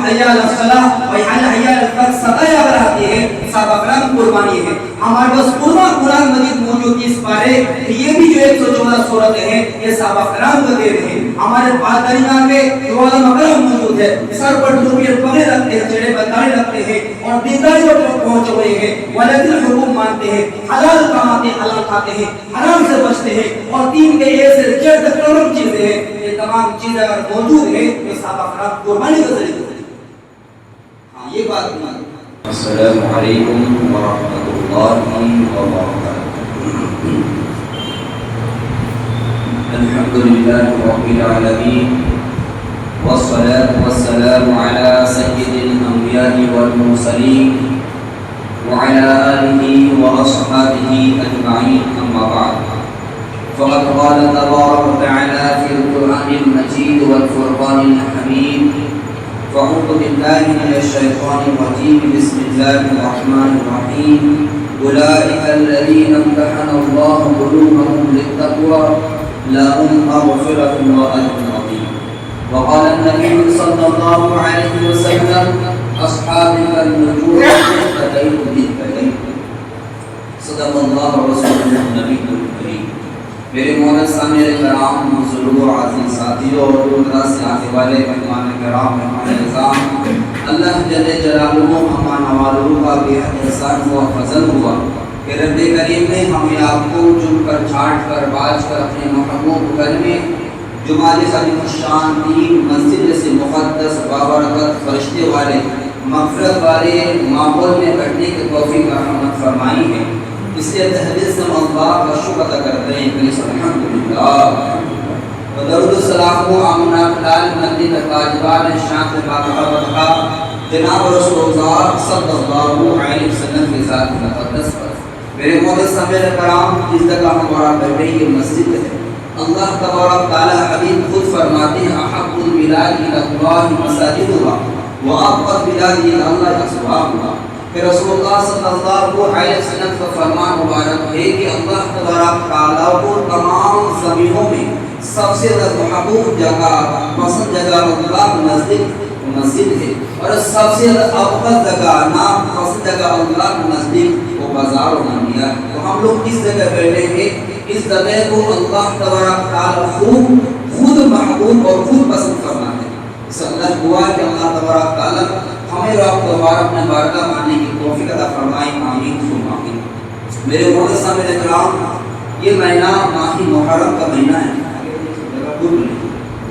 حی علی الصلاۃ و حی علی الفلاح صدائے اگر آتی ہے صحابہ کرام قربانی ہے. ہمارے پاس پورا قرآن مجید موجود اس پارے یہ بھی جو 114 سورتیں ہیں یہ صحابہ کرام کو دے رہے ہیں. ہمارے پادریاں میں جو علماء کرام موجود ہے سر پر ٹوپی پگڑے رکھتے ہیں چہرے پر داڑھی رکھتے ہیں اور دینداری پر پہنچ ہوئے ہیں ولکن حکم مانتے ہیں حلال کماتے ہیں حلال کھاتے ہیں حرام سے بچتے ہیں اور دین کے ایسے جڑ تکرم چیزیں ہیں یہ تمام چیزیں اگر موجود ہیں تو صحابہ کرام قربانی کا ذریعہ ہے. ہاں یہ بات مان. السلام علیکم ورحمۃ اللہ وبرکاتہ. الحمد للہ رب العالمین والصلاة والسلام على سيد الأنبياء والمرسلين وعلى آله وأصحابه أجمعين أما بعد فقد قال تبارك وتعالى في القرآن المجيد والفرقان الحميد فأعوذ بالله من الشيطان الرجيم بسم الله الرحمن الرحيم أولئك الذين امتحن الله قلوبهم للتقوى لهم مغفرة وأجر عظيم. وقال النبي صلى الله عليه وسلم أصحابي كالنجوم اهتديت باهتديت. صدق الله ورسوله النبي الكريم. میرے معزز سامعین کرام، بزرگوں اور عزیز ساتھیوں اور دور دراز سے آنے والے مہمان کرام، مہمان اعظام، اللہ جل جلالہ ہمارا والوں کا بے حد احسان ہوا، فضل ہوا کہ رب کریم نے ہمیں آپ کو چن کر چھانٹ کر باز کر اپنے محبوب گھر میں جمعہ عظیم الشان دین مسجد جیسے مقدس بابرکت فرشتے والے مغفرت والے ماحول میں بیٹھنے کی توفیق رحمت فرمائی ہے. اس لیے تحدید سے اللہ کا شکر ادا کرتے ہیں کہ الحمدللہ. درود و سلام کو آمنہ کلال مندی تاجدار شان سے باقی جناب رسول اللہ صلی اللہ علیہ وسلم کی ذات مقدس پر. میرے معزز سامعین کرام، جس جگہ ہمارا بیٹھے یہ مسجد ہے، اللہ تبارک تعالی حبیب خود فرماتے ہیں احب البلاد الی اللہ مساجدها وابغض البلاد الی اللہ اسواقها. کہ رسول اللہ صلی اللہ علیہ وسلم کا فرمان مبارک ہے کہ اللہ تبارک تعالی کو تمام زمینوں میں سب سے محبوب جگہ، پسند جگہ اللہ نزدیک مسجد ہے، اور سب سے افضل جگہ، ناپسند جگہ اللہ نزدیک وہ بازار و منڈیاں. تو ہم لوگ کس جگہ بیٹھے ہیں؟ اس جگہ کو اللہ تبارک تعالی خود محبوب اور خود پسند فرماتے ہیں. اس اللہ دعا کہ اللہ تبارک تعالی ہمیں اور آپ کو اپنے بارگاہ میں آنے کی توفیق عطا فرمائے. آمین ثم آمین. میرے معزز سامعین کرام، یہ مہینہ ماہ محرم کا مہینہ ہے.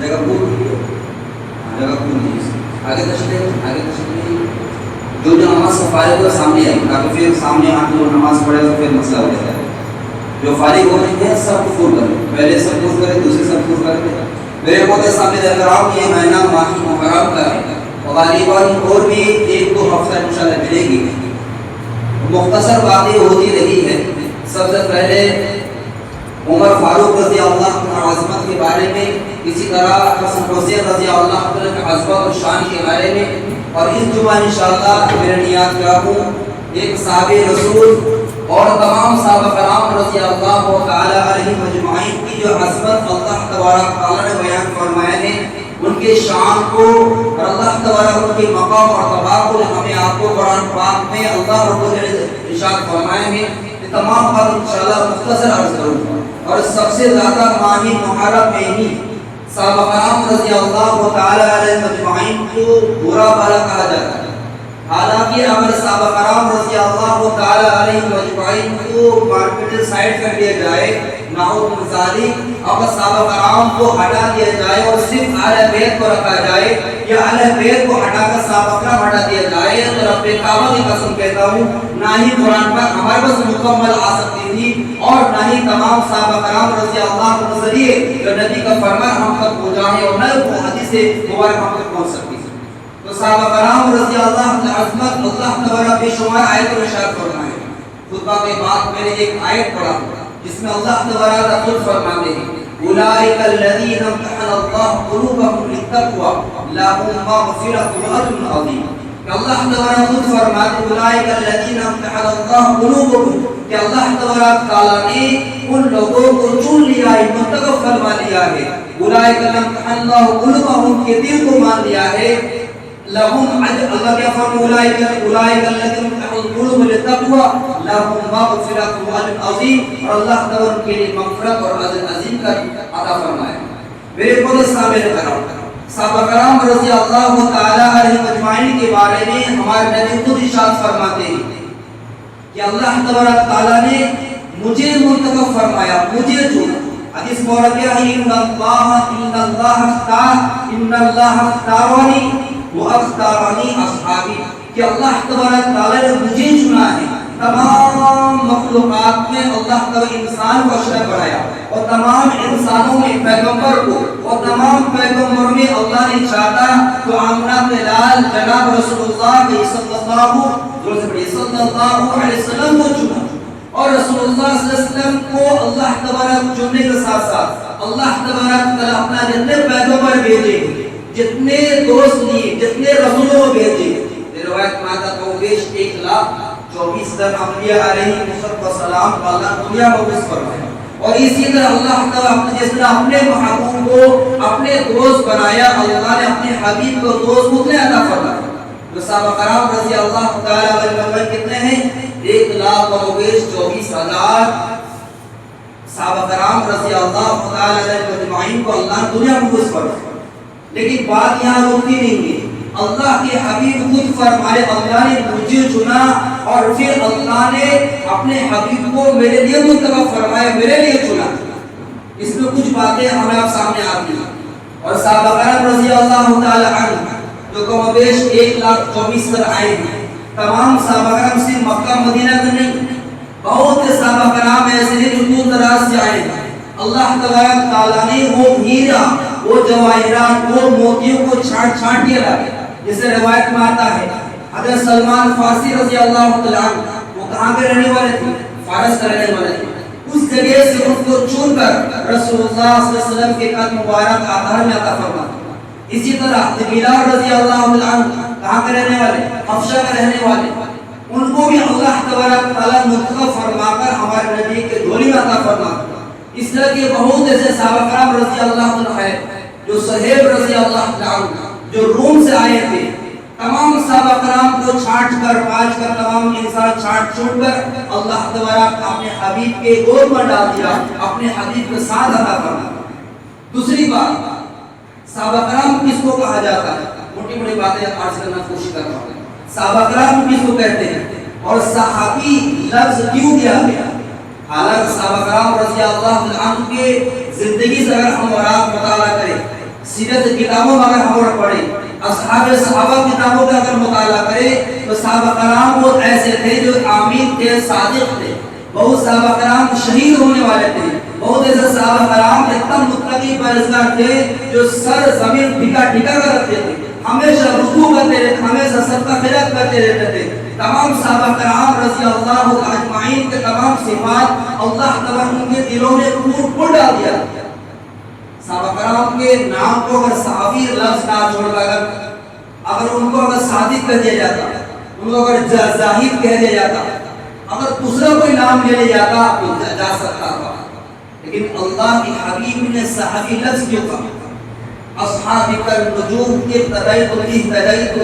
جگہ پور آگے تشریف جو نماز کا فارغ ہو سامنے آئے تاکہ پھر سامنے آ کے نماز پڑھے تو پھر مسئلہ ہو جاتا ہے. جو فارغ ہو رہے ہیں سب کفر کریں، پہلے سب کفر کریں دوسرے سب کفر کریں. میرے معزز سامعین کرام، یہ مہینہ ماہ محرم کا ہے. غالباً اور بھی ایک دو ہفتہ انشاءاللہ ملے گی. مختصر باتیں ہوتی رہی ہے. سب سے پہلے عمر فاروق رضی اللہ عنہ عظمت کے بارے میں، اسی طرح حسن حسین رضی اللہ عنہ کے عظمت اور شان کے بارے میں، اور اس جمعہ انشاءاللہ میرے نیات کیا ہوں ایک صحابی رسول اور تمام صحابہ کرام رضی اللہ تعالی علیہم اجمعین کی جو عظمت اللہ تبارک تعالی نے بیان فرمایا ہے، ان کے شان کو اور اللہ تبارک ان کے مقام اور مرتبہ کو ہمیں آپ کو قرآن پاک میں اللہ رب العزت ارشاد فرمایا ہے. یہ تمام بات انشاءاللہ مختصر عرض کروں گا. اور سب سے زیادہ ماہ محرم میں ہی صحابہ کرام رضی اللہ تعالی علیہ اجمعین کو برا بھلا کہا جاتا ہے. حالانکہ اگر صحابہ کرام رضی اللہ تعالی علیہ اجمعین کو مارکیٹ سائڈ کر دیا جائے، نعوذ من ذالک، اگر صحابہ کرام کو ہٹا دیا جائے اور صرف اہل بیت کو رکھا جائے یا اہل بیت کو ہٹا کر صحابہ کرام ہٹا دیا جائے تو رب کعبہ کی قسم کہتا ہوں نہ ہی قرآن پاک ہمارے پاس مکمل آ سکتی تھی اور نہ ہی تمام صحابہ کرام رضی اللہ عنہ ذریعے جو نبی کا فرمان ہم تک پہنچانے اور نہ وہ حدیث مبارک ہم تک پہنچ سکتی تھی. تو صحابہ کرام رضی اللہ عنہ عظمت اللہ تبارک بے شمار آیت ارشاد فرمائے. خطبہ کے بعد میں نے ایک آیت پڑھا جس میں اللہ تبارک خود فرماتے ہیں اولئک الذین امتحن اللہ قلوبهم للتقوى لهم مغفرۃ واجر عظیم. کہ اللہ تبارک خود فرماتے اولئک الذین امتحن اللہ قلوبهم کہ اللہ تبارک تعالی نے ان لوگوں کو چن لیا ہے، منتخب فرما لیا ہے. اولئک الذین امتحن اللہ قلوبهم کے دل کو مان لیا ہے. لہم اجر، اللہ کیا فرمایا اولئک الذین قلوبهم للتقوى لہم مغفرۃ واجر عظیم، اور اللہ تعالیٰ ان کے لیے مغفرت اور اجر عظیم کا عطا فرمایا۔ میرے خود سامنے کرام صحابہ کرام رضی اللہ تعالی عنہم اجمعین کے بارے میں ہمارے نبی خود ارشاد فرماتے ہیں کہ اللہ تبارک تعالیٰ نے مجھے منتخب فرمایا، مجھے چنا۔ حدیث مبارک ہے ان اللہ اختارنی واختارنی اصحابی، کہ اللہ تبارک تعالیٰ نے مجھے چنا ہے۔ تمام مخلوقات میں اللہ تعالیٰ انسان کو اشرف بنایا، اور تمام انسانوں میں پیغمبر کو، اور تمام پیغمبروں میں اللہ نے چاہتا تو آمنہ بلال جناب رسول اللہ صلی اللہ علیہ وسلم کو چنا، اور رسول اللہ صلی اللہ علیہ وسلم کو اللہ تبارک چننے کے ساتھ ساتھ اللہ تبارک تعالیٰ اپنا جتنے پیغمبر بھیجے، جتنے دوست لیے، جتنے رسولوں بھیجے، روایت میں آتا تو بیش 1,24,000 انبیاء علیہ السلام کا اللہ دنیا میں مبعوث فرمایا، اور اسی طرح اللہ تعالیٰ جس طرح اپنے محبوب کو اپنے دوست بنایا، اللہ نے اپنے حبیب کو دوست اتنے عطا فرمایا۔ تو صحابہ کرام رضی اللہ تعالی عنہ کتنے ہیں؟ 1,24,000 صحابہ کرام رضی اللہ تعالی عنہ اجمعین کو اللہ نے دنیا میں مبعوث فرمایا۔ لیکن بات یہاں رکتی نہیں ہے، اللہ کے حبیب خود فرمائے اللہ نے مجھے چنا، اور پھر اللہ نے اپنے حبیب کو میرے لیے منتخب فرمایا، میرے لیے چنا۔ اس میں کچھ باتیں ہمیں آپ سامنے آتی ہیں، اور صحابہ کرام رضی اللہ تعالی عنہ جو کم و بیش 1,24,000 آئے ہیں، تمام صحابہ کرام سے مکہ مدینہ کے نہیں، بہت سے صحابہ کرام ایسے ہیں جو دور دراز سے آئے ہیں۔ اللہ تبارک تعالیٰ نے وہ ہیرا، وہ جواہرات، وہ موتیوں کو چھانٹ چھانٹ کے لائے، جسے روایت میں آتا ہے حضرت سلمان فارسی رضی اللہ تعالیٰ عنہ وہ کہاں کے رہنے والے تھے؟ فارس کے رہنے والے تھے۔ اس جگہ سے ان کو چن کر رسول اللہ صلی اللہ علیہ وسلم کے قدم مبارک آدھار میں عطا فرمایا۔ اسی طرح بلال رضی اللہ عنہ کہاں کے رہنے والے؟ حبشہ کے رہنے والے، ان کو بھی اللہ تبارک تعالیٰ منتخب فرما کر ہمارے نبی کے جھولی میں عطا فرمایا۔ اس طرح کے بہت ایسے صحابہ کرام رضی اللہ عنہ ہیں، جو صہیب رضی اللہ عنہ جو روم سے آئے تھے، تمام صحابہ کرام کو چھانٹ کر پاچ کر تمام انسان چھانٹ چھوڑ کر اللہ تبارک اپنے حبیب کے گود میں ڈال دیا، اپنے حبیب کے ساتھ عطا فرمایا۔ دوسری بات، صحابہ کرام کس کو کہا جاتا ہے؟ موٹی موٹی باتیں عرض کرنا کوشش کر رہا ہوں۔ صحابہ کرام کس کو کہتے ہیں، اور صحابی لفظ کیوں دیا گیا؟ حالانکہ صحابہ کرام رضی اللہ عنہ کے زندگی سے اگر ہم اور آپ مطالعہ کریں، سیرت کتابوں میں اگر ہم اور پڑھیں، اصحاب صحابہ کتابوں کا اگر مطالعہ کریں، تو صحابہ کرام وہ ایسے تھے جو آمین تھے، صادق تھے۔ بہت صحابہ کرام شہید ہونے والے تھے، بہت ایسے صحابہ کرام اتنا متقی پرہیزگار تھے جو سر زمین ٹھکا ٹھکا کر رکھتے تھے، ہمیشہ رکوع کرتے رہتے، ہمیشہ صدقہ خیرات کرتے رہتے تھے۔ تمام صحابہ کرام رضی اللہ اجمعین کے تمام صفات اللہ تعالیٰ ان کے دلوں میں پور ڈال دیا۔ صحابہ کرام کے نام کو اگر صحابی لفظ نہ چھوڑ کر اگر ان کو اگر صادق کہہ دیا جاتا، ان کو اگر زاہد کہہ دیا جاتا، اگر دوسرا کوئی نام لے لیا جاتا تو جا سکتا تھا، لیکن اللہ کے حبیب نے صحابی لفظ کیوں کہا؟ اصحابک النجوم ابتدیت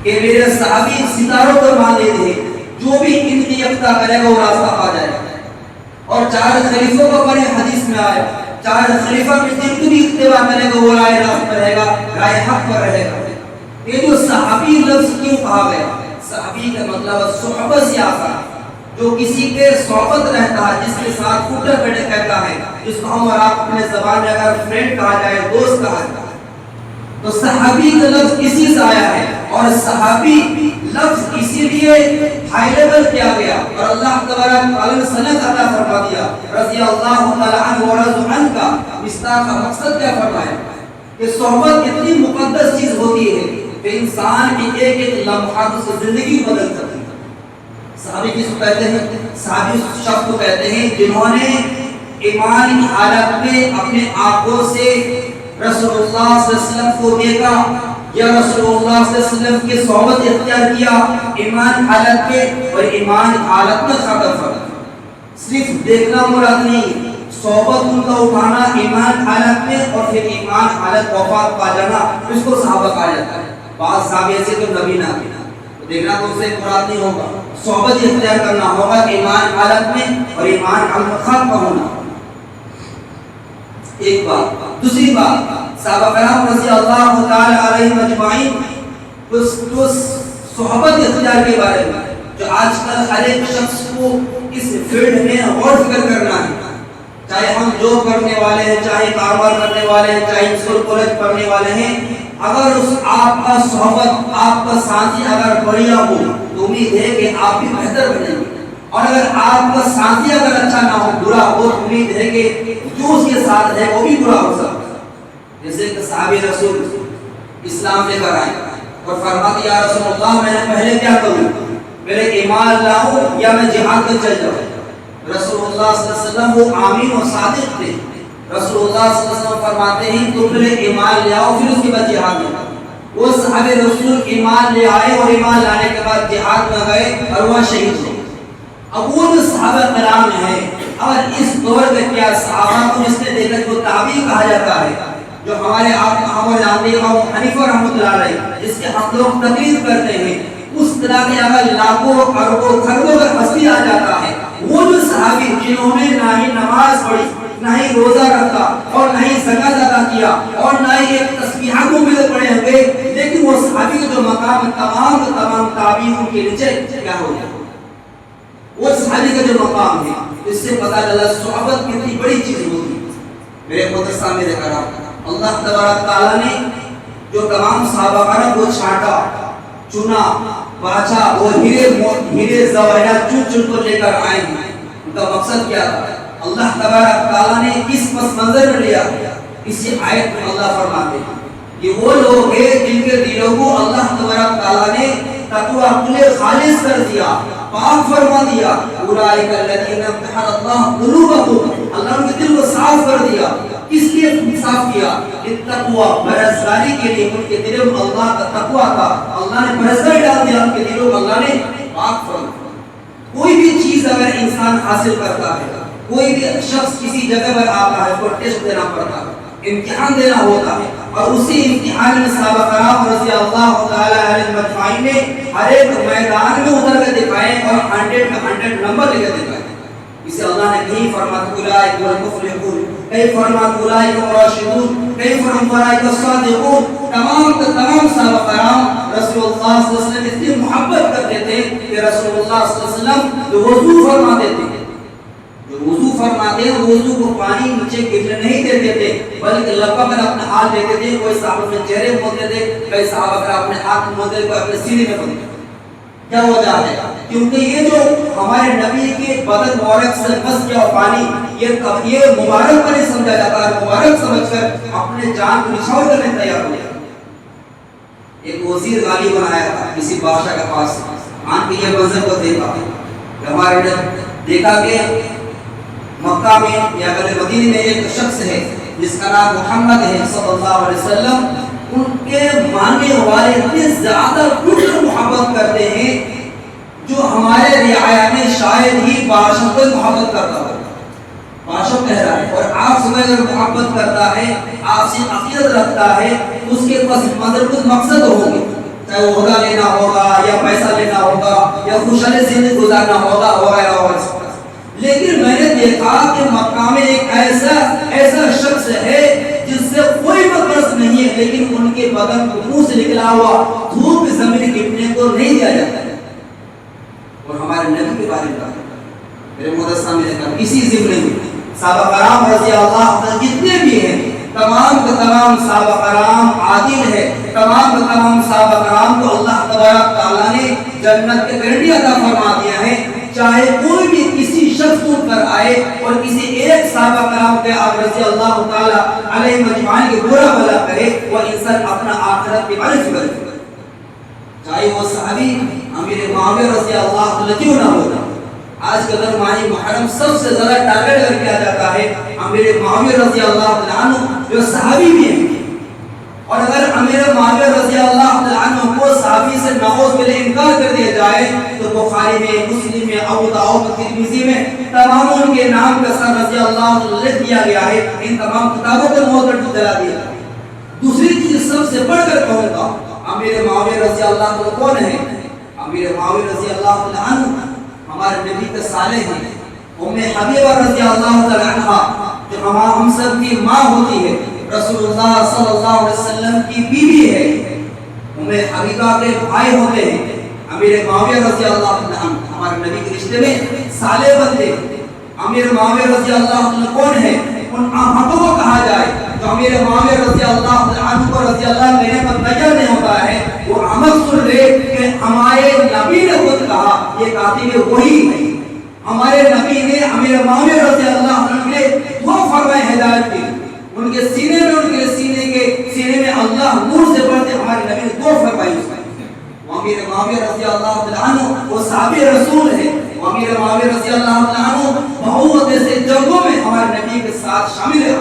کہ میرے صحابی ستاروں پر مان لیتے ہیں، جو بھی ان کی اقتدا کرے گا وہ راستہ پا جائے گا۔ اور 4 خلیفوں کو بڑے حدیث میں آئے، 4 خلیفہ میں جن کو بھی اتباع کرے گا وہ رائے راست پر رہے گا، رائے حق پر رہے گا۔ یہ جو صحابی لفظ کیوں کہا گیا؟ صحابی کا مطلب صحبت سے آتا ہے، جو کسی کے صحبت رہتا ہے، جس کے ساتھ اٹھا بیٹھے کہتا ہے، جس کو ہم اور آپ اپنے زبان میں اگر فرینڈ کہا جائے، دوست کہا جائے، تو صحابی کا لفظ اسی سے آیا ہے۔ اور صحابی لفظ اسی لیے ہائی لیول کیا گیا، اور اللہ تبارک تعالیٰ نے سند عطا فرما دیا رضی اللہ تعالیٰ عنہ ورضوا عنہ کا مصداق کا مقصد کیا فرمایا کہ صحبت اتنی مقدس چیز ہوتی ہے کہ انسان کی ایک ایک لمحہ اس کی زندگی بدل سکتی ہے۔ صحابی کس کو کہتے ہیں؟ صحابی اس شخص کو کہتے ہیں جنہوں نے ایمان کی حالت میں اپنے آنکھوں سے رسول اللہ صلی اللہ علیہ وسلم کو دیکھا، یا رسول اللہ صلی اللہ علیہ وسلم کی صحبت اختیار کیا ایمان حالت میں، اور ایمان حالت میں ختم فرق۔ صرف دیکھنا مراد نہیں، صحبت ان کا اٹھانا ایمان حالت میں، اور پھر ایمان حالت وفات پا جانا، اس کو صحابہ کہا جاتا ہے۔ بعض صحابی ایسے تو نبی نہ تو دیکھنا تو اس سے مراد نہیں ہوگا، صحبت اختیار کرنا ہوگا ایمان حالت میں اور ایمان الخط کا ہونا، ایک بات۔ دوسری بات، صحابہ کرام رضی اللہ تعالی علیہم اجمعین اس صحبت اختیار کے بارے میں جو آج کل ہر ایک شخص کو اس فیلڈ میں غور فکر کرنا ہے، چاہے ہم جاب کرنے والے ہیں، چاہے کاروبار کرنے والے ہیں، چاہے اسکول کالج پڑھنے والے ہیں، اگر اس آپ کا صحبت، آپ کا ساتھی اگر بڑھیا ہو تو امید ہے کہ آپ بھی بہتر بنیں گے، اور اگر آپ کا ساتھی اگر اچھا نہ ہو، برا ہو، تو امید ہے کہ جو اس کے ساتھ ہے وہ بھی برا ہو سکتا ہے۔ جیسے کہ صحابی رسول اسلام لے کر آئے اور فرماتے یا رسول اللہ میں نے پہلے کیا کروں، پہلے ایمان لاؤں یا میں جہاد پر چل جاؤں؟ رسول اللہ صلی اللہ علیہ وسلم وہ آمین و صادق تھے، رسول اللہ صلی اللہ علیہ وسلم فرماتے ہیں تم پہلے ایمان لے آؤ پھر اس کے بعد جہاد میں جاؤ۔ وہ صحابہ رسول ایمان لے آئے اور ایمان لانے کے بعد جہاد میں گئے اور وہاں شہید ہوئے۔ اب وہ جو صحابہ کرام ہیں اور اس دور میں کیا صحابہ کو جس نے دیکھا جو تابعی کہا جاتا ہے، جو ہمارے آپ ہمارے امام حنیفہ رحمۃ اللہ علیہ جس کے ہم لوگ تقلید کرتے ہیں، اس طرح کے اگر لاکھوں اربوں کھربوں کا ہستی آ جاتا ہے، وہ جو صحابی جنہوں نے نہ ہی نماز پڑھی، نہ ہی روزہ رکھا اور نہ ہی زکات ادا کیا اور نہ ہی ایک تسبیحات میں پڑے ہوئے، لیکن وہ صحابی کا جو مقام تمام تابعین کے نیچے کیا ہو گیا، وہ صحابی کا جو مقام ہے، اس سے پتہ چلا صحبت کتنی بڑی چیز ہوتی ہے۔ میرے محترم میرے کرام، اللہ تبارک تعالیٰ نے جو تمام صحابہ کرام کو چھانٹا، چنا، باچھا، وہ ہیرے زواہرات چن کر لے کر آئے ہیں، ان کا مقصد کیا تھا؟ اللہ تبارک تعالیٰ نے اس پس منظر میں لیا۔ اسی آیت میں اللہ فرماتے ہیں کہ وہ لوگ ہیں جن کے دلوں کو اللہ تبارک تعالیٰ نے تقوی کلے خالص کر دیا، پاک فرما دیا۔ اولئک الذین امتحن اللہ قلوبہم، اللہ ان کے دل کو صاف کر دیا۔ کس لیے صاف کیا؟ التقوی، پرہیزگاری کے لیے۔ ان کے دلوں میں اللہ کا تقوی تھا، اللہ نے پرہیزگاری ڈال دیا ان کے دلوں میں، اللہ نے پاک فرما دیا۔ کوئی بھی چیز اگر انسان حاصل کرتا ہے، کوئی بھی شخص کسی جگہ پر آتا ہے، اس کو ٹیسٹ دینا پڑتا ہے، امتحان دینا ہوتا ہے، اور اسی امتحان میں صحابہ کرام رضی اللہ تعالی علیہم اجمعین نے ہر ایک میدان میں اتر کے دکھائے اور 100 میں 100 نمبر لے کے دکھائے۔ اسے اللہ نے کہیں فرمایا اولئک المفلحون، کہیں فرمایا اولئک الراشدون، کہیں فرمایا اولئک الصادقون۔ تمام صحابہ کرام رسول اللہ صلی اللہ علیہ وسلم اتنی محبت کرتے تھے کہ رسول اللہ صلی اللہ علیہ وسلم جو وضو فرماتے تھے، وضو فرماتے ہیں، وضو کو پانی نیچے گرنے نہیں دیتے تھے بلکہ لبا کر اپنے ہاتھ دیتے تھے۔ کوئی صحابہ اپنے چہرے میں ہوتے تھے، کئی صحابہ کر اپنے ہاتھ میں ہوتے تھے، کوئی اپنے سینے میں ہوتے تھے۔ کیا وجہ ہے؟ کیونکہ یہ جو ہمارے نبی کے بدن مبارک سے بس گیا پانی، یہ مبارک پر سمجھا جاتا ہے، مبارک سمجھ کر اپنے جان کو نچھاور کرنے تیار ہو گیا۔ ایک وزیر غالی بنایا تھا کسی بادشاہ کے پاس، آن کے یہ منظر کو دیکھا، ہمارے نے دیکھا کہ مکہ میں یا مدینے میں ایک شخص ہے جس کا نام محمد ہے صلی اللہ علیہ وسلم، ان کے ماننے والے اتنے زیادہ محبت کرتے ہیں جو ہمارے رعایا میں شاید ہی بادشاہ کو محبت کرتا ہو۔ بادشاہ کہہ رہا ہے اور آپ سے اگر محبت کرتا ہے، آپ سے عقیدت رکھتا ہے، اس کے پاس کچھ مقصد ہوں گے، چاہے وہ عہدہ لینا ہوگا یا پیسہ لینا ہوگا یا خوشحالی زندگی گزارنا ہوگا وغیرہ وغیرہ۔ لیکن میں نے دیکھا کہ مکہ میں ایک ایسا شخص ہے جس سے کوئی مقصد نہیں ہے، لیکن ان کے بدن کو منہ سے نکلا ہوا دھوپ زمین گرنے کو نہیں دیا جاتا ہے۔ اور ہمارے نبی کے بارے میں میرے مدرسہ میں دیکھا اسی ضمن میں صحابہ کرام رضی اللہ عنہ جتنے بھی ہیں، تمام کے تمام صحابہ کرام عادل ہے، تمام کے تمام صحابہ کرام کو اللہ تبارک تعالیٰ نے جنت کے گارنٹی عطا فرما دیا ہے۔ چاہے کوئی بھی کسی شخص کو کر آئے اور کسی ایک صحابہ کرام کے رضی اللہ تعالی علیہ مجمعین کے برا بھلا کرے، وہ انسان اپنا آخرت کے بارے فکر کرے، چاہے وہ صحابی امیر معاویہ رضی اللہ عنہ کیوں نہ ہوتا۔ آج کے دور ماہ محرم سب سے زیادہ ٹارگٹ کر کیا جاتا ہے امیر معاویہ رضی اللہ عنہ جو صحابی بھی ہیں، اور اگر امیر معاویہ رضی اللہ عنہ کو صحابی سے نعوذ باللہ انکار کر دیا جائے تو بخاری میں، مسلم میں، ابو داؤد میں، ترمذی میں تمام ان کے نام کا سر رضی اللہ عنہ لکھ دیا گیا ہے، ان تمام کتابوں کو موت پر جلا دیا۔ دوسری چیز سب سے بڑھ کر کہوں گا، امیر معاویہ رضی اللہ عنہ کون ہے؟ امیر معاویہ رضی اللہ عنہ ہمارے نبی کے صالح ہیں. ام حبیبہ رضی اللہ عنہ جو ہم سب کی ماں ہوتی ہے، رسول اللہ صلی اللہ علیہ وسلم کی بیوی ہے. ام حبیبہ کے بھائی ہوتے ہیں امیر معاویہ رضی اللہ عنہ، ہمارے نبی کے رشتے میں صالح بندے. امیر معاویہ رضی اللہ عنہ کون ہے؟ ان آمدوں کو کہا جائے تو امیر معاویہ رضی اللہ عنہ کو رضی اللہ لینے پر تیار نہیں ہوتا ہے. وہ عمد سن لے کہ ہمارے نبی نے خود کہا، یہ کاتب وہی ہے. ہمارے نبی نے امیر معاویہ رضی اللہ عنہ کے وہ فرمائے ہدایت کی، ان کے سینے میں، ان کے سینے میں اللہ نور سے بڑھتے ہمارے نبی نے دو فرمائی. امیر معاویہ رضی اللہ عنہ وہ صحابی رسول ہے. امیر معاویہ رضی اللہ عنہ بہت ایسے جنگوں میں ہمارے نبی کے ساتھ شامل ہے.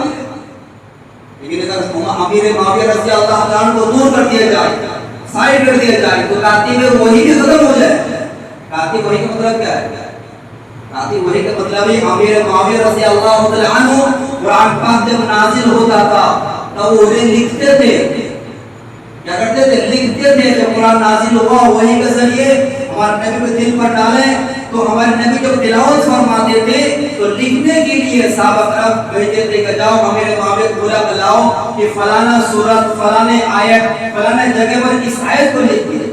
لیکن اگر امیر معاویہ رضی اللہ عنہ کو دور کر دیا جائے، سائڈ کر دیا جائے تو کاتب وہی بھی ختم ہو جائے. کاتب وہی کا مطلب کیا ہے؟ کاتب وہی کا مطلب ہے امیر معاویہ رضی اللہ عنہ قرآن پاک جب نازل ہوتا تھا تو وہ لکھتے تھے. کیا کرتے تھے؟ لکھتے تھے. جب قرآن نازل ہوا وہی کے ذریعے ہمارے نبی کو دل پر ڈالیں تو ہمارے نبی جب تلاوت فرماتے تھے تو لکھنے کے لیے صحابہ کرام بھیجتے تھے کہ جاؤ امیر معاویہ کو بلا کر لاؤ کہ فلانا سورت، فلانے آیت، فلانے جگہ پر اس آیت کو لکھ دیا.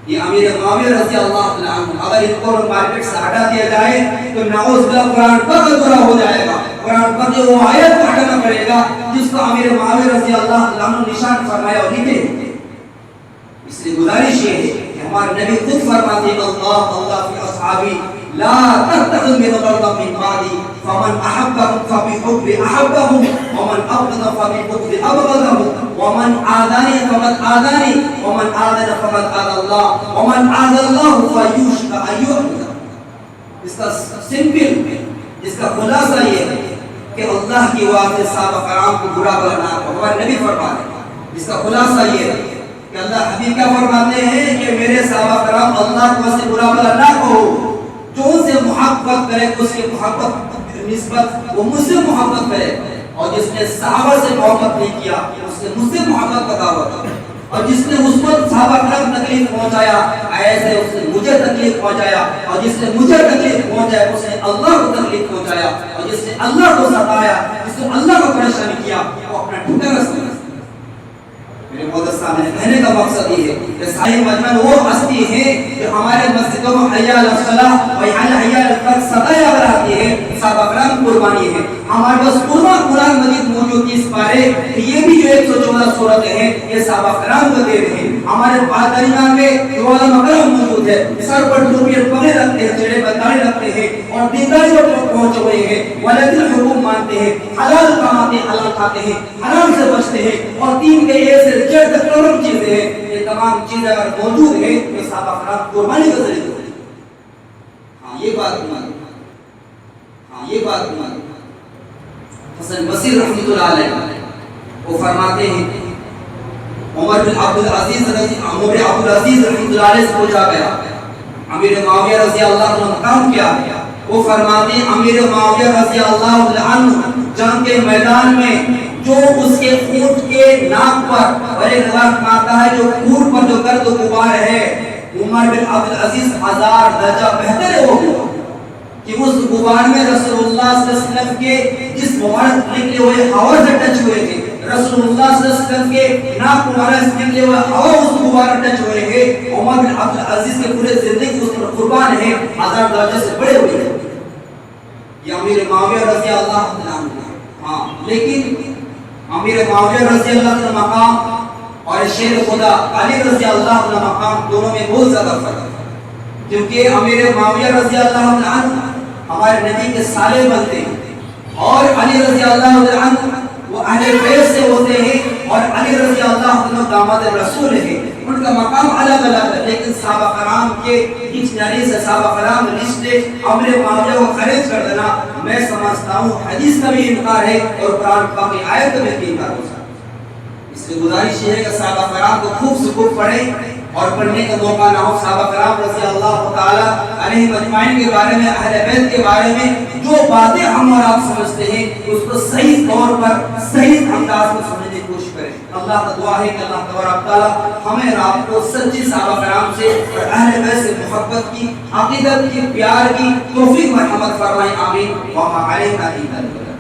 یہ امیر معاویہ رضی اللہ عنہ اگر ان کو مارکیٹ سے ہٹا دیا جائے تو نعوذ باللہ قرآن پر ادھورا ہو جائے گا. قرآن پر جو وہ آیت کو ہٹانا پڑے گا جس کو امیر معاویہ رضی اللہ عنہ نشان فرمایا اور لکھے. اس لیے گزارش یہ ہے کہ ہمارے نبی خود فرماتے ہیں اللہ فی اصحابی لا تتخذ من الارض من بعدی فمن احبهم فبحب احبهم ومن ابغض فبحب ابغضهم ومن عاداني فقد عاداني ومن عادنا فقد عاد الله ومن عاد الله فيوشك ان يعبد. اس کا سمپل، اس کا خلاصہ یہ ہے کہ اللہ کی واسطے صحابہ کرام کو برا بلا نہ کرو. ہمارے نبی فرماتے ہیں اس کا خلاصہ یہ ہے کہ اللہ حبیب کیا فرماتے ہیں کہ میرے صحابہ کرام اللہ کو واسطے برا بلا نہ کرو. جو ان سے محبت کرے اس کی محبت نسبت وہ مجھ سے محبت کرے، اور جس نے صحابہ سے محبت نہیں کیا اس نے مجھ سے محبت کا دعویٰ کیا. اور جس نے اس پر صحابہ کرام تکلیف پہنچایا ایسے اس نے مجھے تکلیف پہنچایا، اور جس نے مجھے تکلیف پہنچایا اس نے اللہ کو تکلیف پہنچایا، اور جس نے اللہ کو ستایا، جس نے اللہ کو پریشان کیا وہ اپنا ٹھکانہ سمجھتا. میرے محترم سامنے کہنے کا مقصد یہ ہے کہ صحیح مجمع وہ ہستی ہے جو ہمارے مسجدوں میں حی علی الصلاۃ و حی علی الفلاح صدایا بڑھاتی ہے. صحابہ کرام قربانی ہے. ہمارے پاس قرآن مجید موجود 30 پارے، یہ بھی جو 114 سورتیں ہیں یہ صحابہ کرام کو دے رہے ہیں. ہمارے پادریان میں جو علماء کرام موجود ہے، سر پر ٹوپی پگڑے رکھتے ہیں، چہرے پر داڑھی رکھتے ہیں اور دینداری پر پہنچے ہوئے ہیں، ولادت حکم مانتے ہیں، حلال کماتے ہیں، حلال کھاتے ہیں، حرام سے بچتے ہیں، اور دین کے ایسے جڑ کروڑوں چیزیں ہیں. یہ تمام چیزیں اگر موجود ہیں تو صحابہ کرام قربانی کا ذریعہ ہے. ہاں یہ بات مان حسن بصیر رحمۃ اللہ علیہ وہ فرماتے ہیں عمر بن عبد العزیز رحمۃ اللہ علیہ سے پوچھا گیا امیر معاویہ رضی اللہ عنہ مقام کیا ہے؟ وہ فرماتے ہیں امیر معاویہ رضی اللہ عنہ جنگ کے میدان میں جو اس کے اونٹ کے ناک پر اور ایک روایت میں آتا ہے جو اونٹ پر جو گرد و غبار ہے، عمر بن عبد العزیز 1000 درجہ بہتر ہو گیا کہ اس غبار میں رسول اللہ صلی اللہ علیہ وسلم کے جس مبارک نکلے ہوئے ہوا سے ٹچ ہوئے تھے. رسول اللہ صلی اللہ علیہ وسلم کے ناک مبارک سے نکلے ہوئے ہوا اس غبار ٹچ ہوئے ہیں. عمر بن عبد العزیز کے پورے زندگی اس پر قربان ہے، 1000 درجے سے بڑے ہوئے ہیں. یہ امیر معاویہ رضی اللہ عنہ. ہاں لیکن امیر معاویہ رضی اللہ عنہ مقام اور شیر خدا علی رضی اللہ عنہ مقام دونوں میں بہت زیادہ فرق ہے. کیونکہ امیر معاویہ رضی اللہ عنہ ہمارے نبی کے صالح بنتے ہیں، اور علی رضی اللہ عنہ وہ اہل بیت سے ہوتے ہیں، اور علی رضی اللہ عنہ داماد رسول ہیں. ان کا مقام الگ الگ ہے، لیکن صحابہ کرام کے ڈکشنری سے صحابہ کرام رشتے امیر معاویہ کو خارج کر دینا میں سمجھتا ہوں حدیث کا بھی انکار ہے اور قرآن پاک کی آیت کا بھی انکار ہو سکتا ہے. اس لیے گزارش یہ ہے کہ صحابہ کرام کو خوب سے خوب پڑھیں اور پڑھنے کا موقع نہ ہو. صحابہ کرام رضی اللہ تعالی علیہ مجمعین کے بارے میں، اہل بیت کے بارے میں جو باتیں ہم اور آپ سمجھتے ہیں اس کو صحیح طور پر صحیح انداز میں سمجھنے کی کوشش کریں. اللہ کا دعا ہے کہ اللہ تبارک تعالیٰ ہمیں اور آپ کو سچی صحابہ کرام سے اور اہل بیت سے محبت کی، عقیدت کی، پیار کی توفیق مرحمت فرمائے، آمین۔ وما علینا الا البلاغ۔